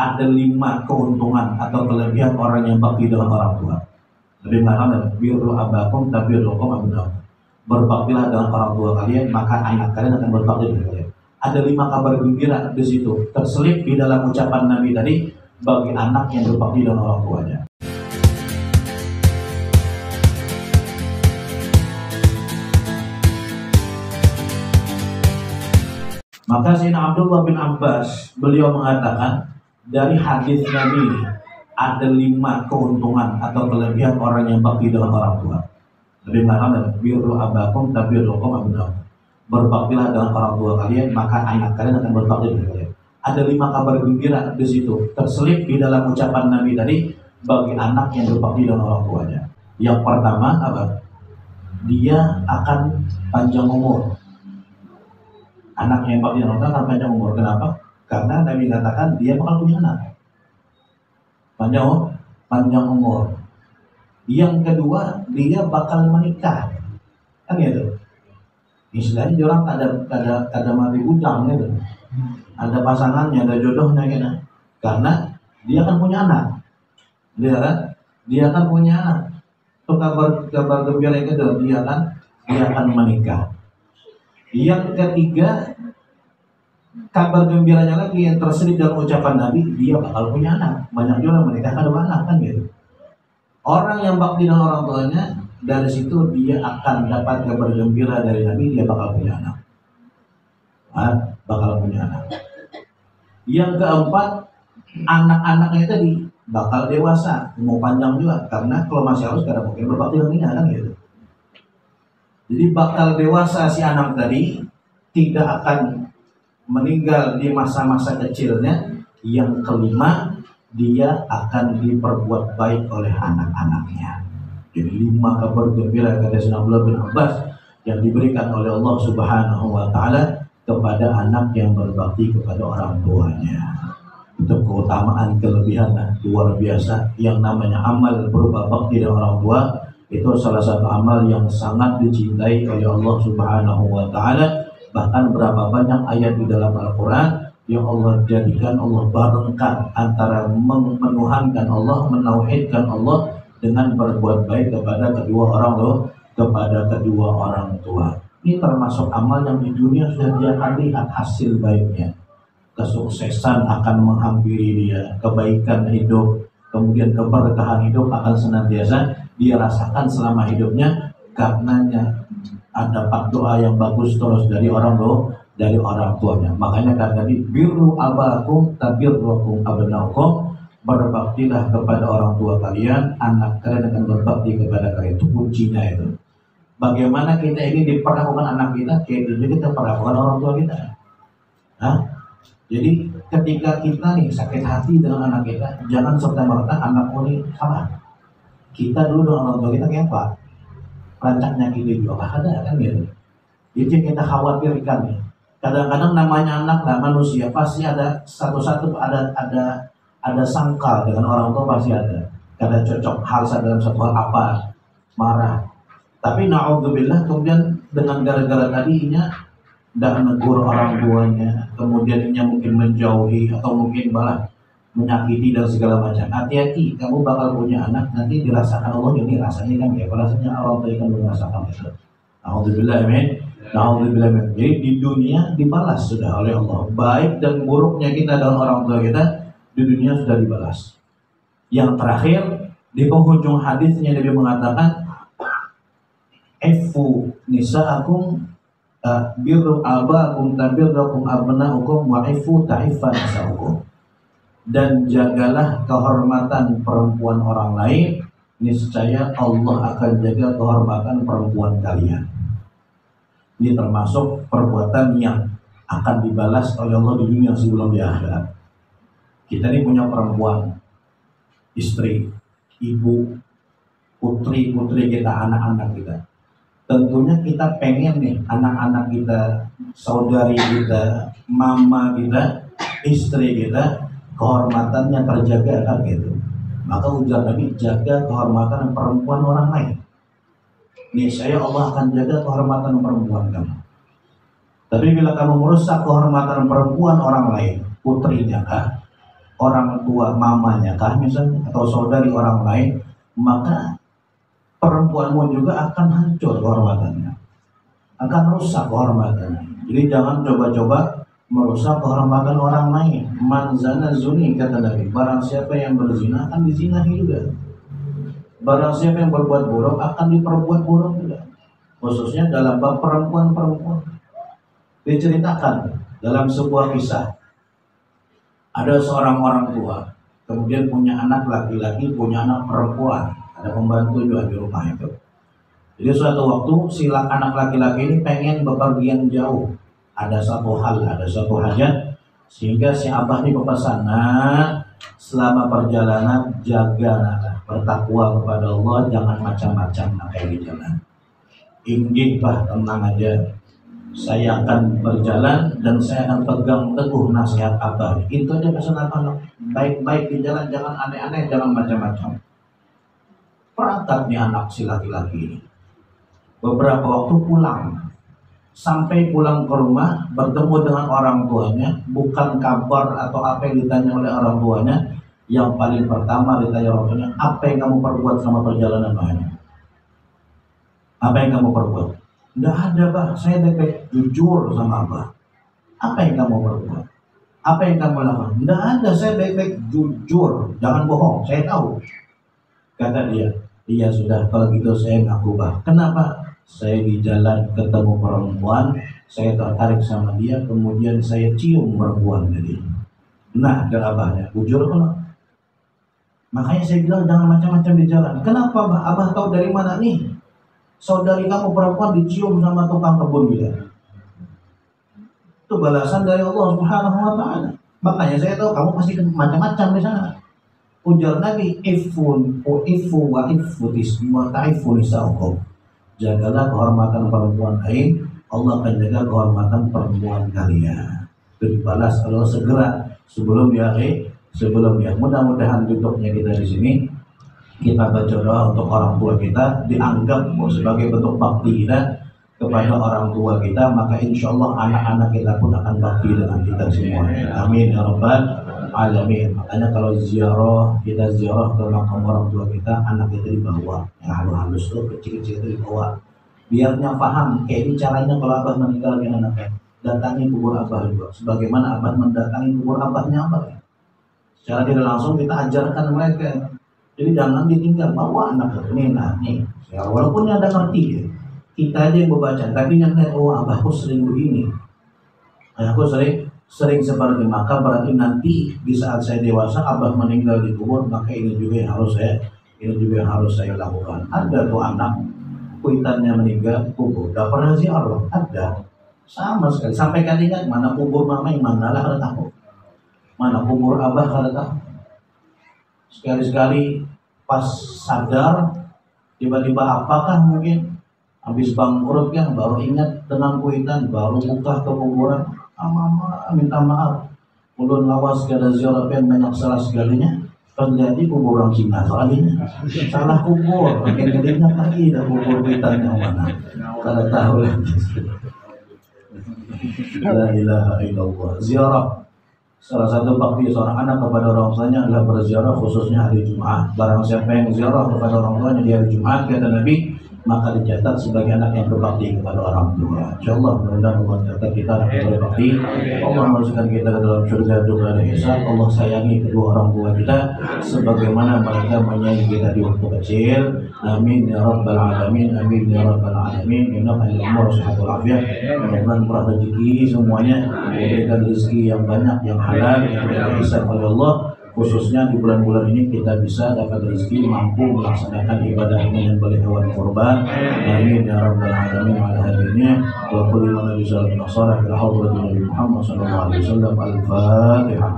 ada 5 keuntungan atau kelebihan orang yang bakti dengan orang tua. Lebih mengatakan birru abakum tabirrukum abnakum. Berbaktilah dengan orang tua kalian, maka anak kalian akan berbakti dengan kalian. Ada 5 kabar gembira di situ terselip di dalam ucapan Nabi tadi bagi anak yang berbakti dengan orang tuanya. Maka Sayyidina Abdullah bin Abbas beliau mengatakan dari hadis Nabi ini ada 5 keuntungan atau kelebihan orang yang bakti dengan orang tua. Lebih mengatakan birru abakum tabirrukum abnakum. Berbaktilah dengan orang tua kalian, maka anak kalian akan berbakti dengan kalian. Ada 5 kabar gembira di situ terselip di dalam ucapan Nabi tadi bagi anak yang berbakti dengan orang tuanya. Yang pertama apa? Dia akan panjang umur. Anak yang bakti dengan orang tua akan panjang umur. Kenapa? Karena Nabi katakan dia bakal punya anak. Panjang umur. Yang kedua, dia bakal menikah. Kan gitu. Istilahnya orang ada mati ujang gitu. Ada pasangannya, ada jodohnya gitu. Karena dia akan punya anak. Dia akan punya anak. Itu kabar gembira yang kedua, dia akan menikah. Yang ketiga, kabar gembiranya lagi yang terselip dalam ucapan Nabi, dia bakal punya anak. Banyak juga menikahkan 2 anak kan gitu. Orang yang bakti dengan orang tuanya, dari situ dia akan dapat kabar gembira dari Nabi, dia bakal punya anak. Bakal punya anak. Yang keempat, anak-anaknya tadi bakal dewasa, umur panjang juga, karena kalau masih harus karena mungkin berbakti dengan kan gitu. Jadi bakal dewasa si anak tadi, tidak akan meninggal di masa-masa kecilnya. Yang kelima, dia akan diperbuat baik oleh anak-anaknya. Jadi 5 kabar gembira kata Sayyidina Abdullah bin Abbas yang diberikan oleh Allah Subhanahu wa taala kepada anak yang berbakti kepada orang tuanya. Itu keutamaan kelebihan luar biasa. Yang namanya amal berupa bakti dengan orang tua, itu salah satu amal yang sangat dicintai oleh Allah Subhanahu wa taala. Bahkan berapa banyak ayat di dalam Al-Qur'an yang Allah jadikan, Allah barengkan antara menuhankan Allah, menauhidkan Allah dengan berbuat baik kepada kedua orang tua. Ini termasuk amal yang di dunia sudah dia akan lihat hasil baiknya. Kesuksesan akan menghampiri dia, kebaikan hidup, kemudian keberkahan hidup akan senantiasa dia rasakan selama hidupnya, karenanya ada doa yang bagus terus dari orang tuanya. Makanya kata tadi birru abakum tabirrukum abnakum. Berbaktilah kepada orang tua kalian, anak kalian akan berbakti kepada kalian. Itu kuncinya itu. Bagaimana kita ini diperlakukan anak kita, kayak dulu kita perlakukan orang tua kita. Jadi ketika kita nih sakit hati dengan anak kita, jangan serta-merta anak ini salah. Kita dulu dengan orang tua kita kayak apa? Rancaknya kita juga ada kan gitu. Itu yang kita khawatirkan nih. Kadang-kadang namanya anak lah manusia pasti ada ada sangkal dengan orang tua, pasti ada. Kadang cocok hal dalam satu hal apa, marah. Tapi na'udzubillah kemudian dengan gara-gara tadinya tidak menegur orang tuanya, kemudian mungkin menjauhi atau mungkin malah menyakiti dan segala macam. Hati-hati, kamu bakal punya anak nanti dirasakan Allah. Jadi rasanya kan ya, rasanya orang tua kan merasakan itu. Na'udzubillah amin. Na'udzubillah amin. Jadi di dunia dibalas sudah oleh Allah. Baik dan buruknya kita dalam orang tua kita di dunia sudah dibalas. Yang terakhir di penghujung hadisnya Nabi mengatakan, "Ifu nisaakum birru abakum tabirrukum abnaukum wa ifu ta'ifan nisaukum." Dan jagalah kehormatan perempuan orang lain, niscaya Allah akan jaga kehormatan perempuan kalian. Ini termasuk perbuatan yang akan dibalas oleh Allah di dunia sebelum di akhirat. Kita ini punya perempuan, istri, ibu, putri kita, anak-anak kita. Tentunya kita pengen nih anak-anak kita, saudari kita, mama kita, istri kita, kehormatannya terjaga kan gitu. Maka ujar Nabi, jaga kehormatan perempuan orang lain. Niscaya Allah akan jaga kehormatan perempuan kamu. Tapi bila kamu merusak kehormatan perempuan orang lain, putrinya kah, orang tua mamanya kah misalnya, atau saudari orang lain, maka perempuanmu juga akan hancur kehormatannya, akan rusak kehormatannya. Jadi jangan coba-coba merusak kehormatan orang lain. Man zana zuni, kata Nabi, barang siapa yang berzina akan dizinahi juga. Barang siapa yang berbuat buruk akan diperbuat buruk juga. Khususnya dalam bab perempuan-perempuan. Diceritakan dalam sebuah kisah, ada seorang orang tua, kemudian punya anak laki-laki, punya anak perempuan, ada pembantu juga di rumah itu. Jadi suatu waktu si anak laki-laki ini pengen bepergian jauh, ada satu hal, ada satu hajat, sehingga si abah ini berpesan, nah, selama perjalanan jagalah, bertakwa kepada Allah, jangan macam-macam pakai di jalan. Inggih bah, tenang aja, saya akan berjalan dan saya akan pegang teguh nasihat abah. Itu aja pesan abah, baik-baik di jalan, jangan aneh-aneh, jangan macam-macam. Perangkat nih anak si laki-laki ini. Beberapa waktu pulang, sampai pulang ke rumah bertemu dengan orang tuanya, bukan kabar atau apa yang ditanya oleh orang tuanya. Yang paling pertama ditanya orang tuanya, apa yang kamu perbuat selama perjalanan banyak? Apa yang kamu perbuat? Nggak ada bah, saya baik-baik, jujur sama abah. Apa yang kamu perbuat? Apa yang kamu lakukan? Nggak ada, saya baik-baik, jujur, jangan bohong, saya tahu. Kata dia, iya sudah, kalau gitu saya ngaku bah. Kenapa? Saya di jalan ketemu perempuan, saya tertarik sama dia, kemudian saya cium perempuan tadi. Nah, ke abahnya, jujur kalau. Makanya saya bilang jangan macam-macam di jalan. Kenapa bah? Abah tahu dari mana nih? Saudari kamu perempuan dicium sama tukang kebun gitu. Itu balasan dari Allah Subhanahu wa taala. Makanya saya tahu kamu pasti macam-macam di sana. Ujar Nabi, ifu wa ifutis wa ta'ifu nisa'ukum. Jagalah kehormatan perempuan lain, Allah akan jaga kehormatan perempuan kalian. Itu dibalas Allah segera sebelum di akhir, sebelum ya. Mudah-mudahan tutupnya kita di sini kita baca doa untuk orang tua kita, dianggap sebagai bentuk bakti kita kepada orang tua kita, maka insya Allah anak-anak kita pun akan bakti dengan kita semua. Amin ya rabbal alamin. Makanya kalau kita ziarah ke makam orang tua kita, anak kita dibawa, yang halus-halus tuh, kecil-kecil itu dibawa, biarnya paham kayak ini caranya kalau abah meninggalkan anaknya. Datangi kubur abah juga, sebagaimana abah mendatangi kubur abahnya abah. Secara tidak langsung kita ajarkan mereka. Jadi jangan ditinggal, bawa anak ini, nah nih, ya, walaupun ada ngerti ya, kita aja yang membaca, tapi yang lihat, oh abahku sering begini, ayahku sering seperti, maka berarti nanti di saat saya dewasa abah meninggal di kubur, maka ini juga yang harus saya lakukan. Ada tuh anak kuitannya meninggal kubur, tidak pernah ziarah, ada sama sekali. Sampai kan ingat mana kubur mama yang mana lah, kada tahu, mana kubur abah kada tahu. Sekali-sekali pas sadar, tiba-tiba apakah mungkin habis bangkrut kan baru ingat dengan kuitan, baru buka ke kuburan, mama minta maaf, ulun lawas kada ziarah pen banyak salah segalanya, terjadi kuburan Cina soalnya salah kubur, makin gedenya lagi dah kubur kuitannya mana, kada tahu lagi. La ilaha illallah. Ziarah, salah satu bakti seorang anak kepada orang tuanya adalah berziarah, khususnya hari Jumat. Barang siapa yang ziarah kepada orang tuanya di hari Jumat, kata Nabi, maka dicatat sebagai anak yang berbakti kepada orang tua. Insyaallah mudah-mudahan Allah catat kita anak yang berbakti. Allah masukkan kita ke dalam surga dengan ihsan. Allah sayangi kedua orang tua kita sebagaimana mereka menyayangi kita di waktu kecil. Amin ya rabbal alamin. Amin ya rabbal alamin. Innaka al-umur sehatul afiyah. Mudah-mudahan murah rezeki semuanya, diberikan rezeki yang banyak, yang halal, yang dihisab oleh Allah. Khususnya di bulan-bulan ini kita bisa dapat rezeki mampu melaksanakan ibadah menyembelih hewan kurban. Amin ya rabbal alamin. Ala hadirnya wa kullu man bisa nasara ila hadrat Nabi Muhammad sallallahu alaihi wasallam. Al-Fatihah.